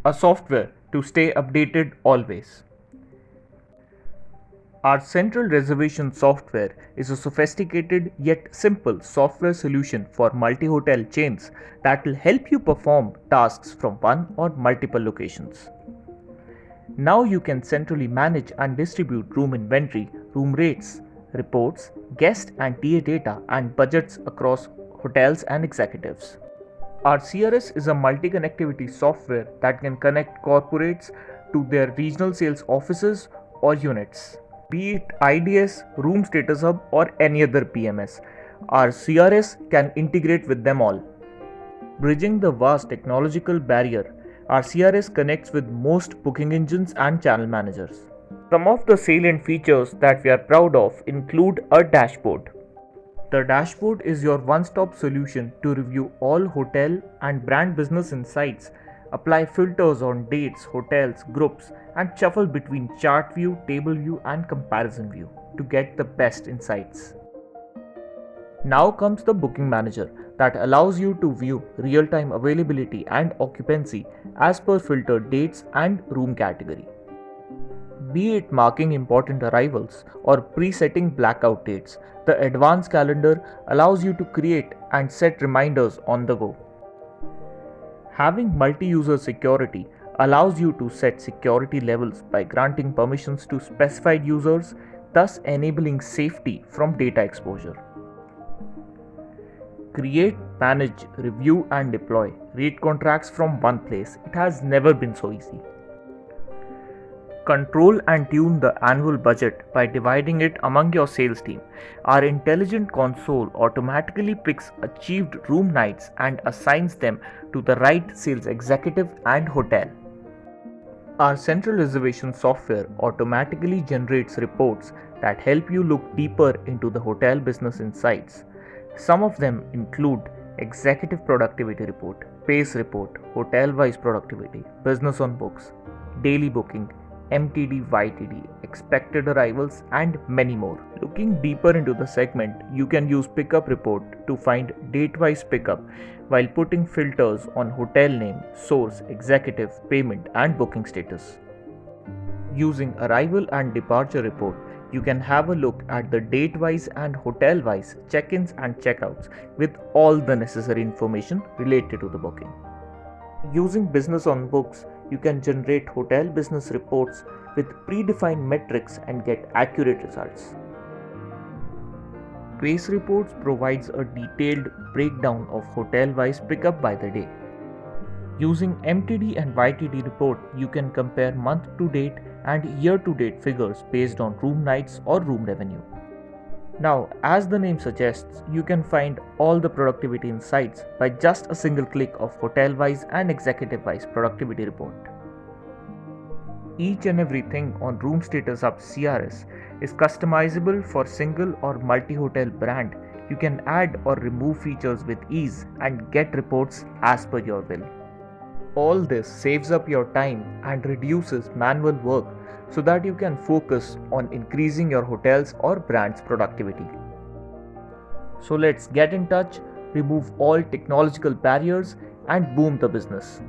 a software to stay updated always. Our central reservation software is a sophisticated yet simple software solution for multi-hotel chains that will help you perform tasks from one or multiple locations. Now you can centrally manage and distribute room inventory, room rates, reports, guest and TA data, and budgets across hotels and executives. Our CRS is a multi-connectivity software that can connect corporates to their regional sales offices or units. Be it IDS, Room Status Hub, or any other PMS, our CRS can integrate with them all. Bridging the vast technological barrier, our CRS connects with most booking engines and channel managers. Some of the salient features that we are proud of include a dashboard. The dashboard is your one-stop solution to review all hotel and brand business insights, apply filters on dates, hotels, groups, and shuffle between chart view, table view, and comparison view to get the best insights. Now comes the booking manager that allows you to view real-time availability and occupancy as per filtered dates and room category. Be it marking important arrivals or presetting blackout dates, the advanced calendar allows you to create and set reminders on the go. Having multi-user security allows you to set security levels by granting permissions to specified users, thus enabling safety from data exposure. Create, manage, review and deploy rate contracts from one place. It has never been so easy. Control and tune the annual budget by dividing it among your sales team. Our intelligent console automatically picks achieved room nights and assigns them to the right sales executive and hotel. Our central reservation software automatically generates reports that help you look deeper into the hotel business insights. Some of them include Executive Productivity Report, PACE Report, Hotel-wise Productivity, Business on Books, Daily Booking, MTD, YTD, Expected Arrivals, and many more. Looking deeper into the segment, you can use Pickup Report to find date-wise pickup while putting filters on hotel name, source, executive, payment, and booking status. Using Arrival and Departure Report, you can have a look at the date-wise and hotel-wise check-ins and check-outs with all the necessary information related to the booking. Using Business on Books, you can generate hotel business reports with predefined metrics and get accurate results. PACE Reports provides a detailed breakdown of hotel-wise pickup by the day. Using MTD and YTD report, you can compare month-to-date and year-to-date figures based on room nights or room revenue. Now, as the name suggests, you can find all the productivity insights by just a single click of hotel-wise and executive-wise productivity report. Each and everything on Room Status Hub CRS is customizable for single or multi-hotel brand. You can add or remove features with ease and get reports as per your will. All this saves up your time and reduces manual work so that you can focus on increasing your hotel's or brand's productivity. So let's get in touch, remove all technological barriers, and boom the business.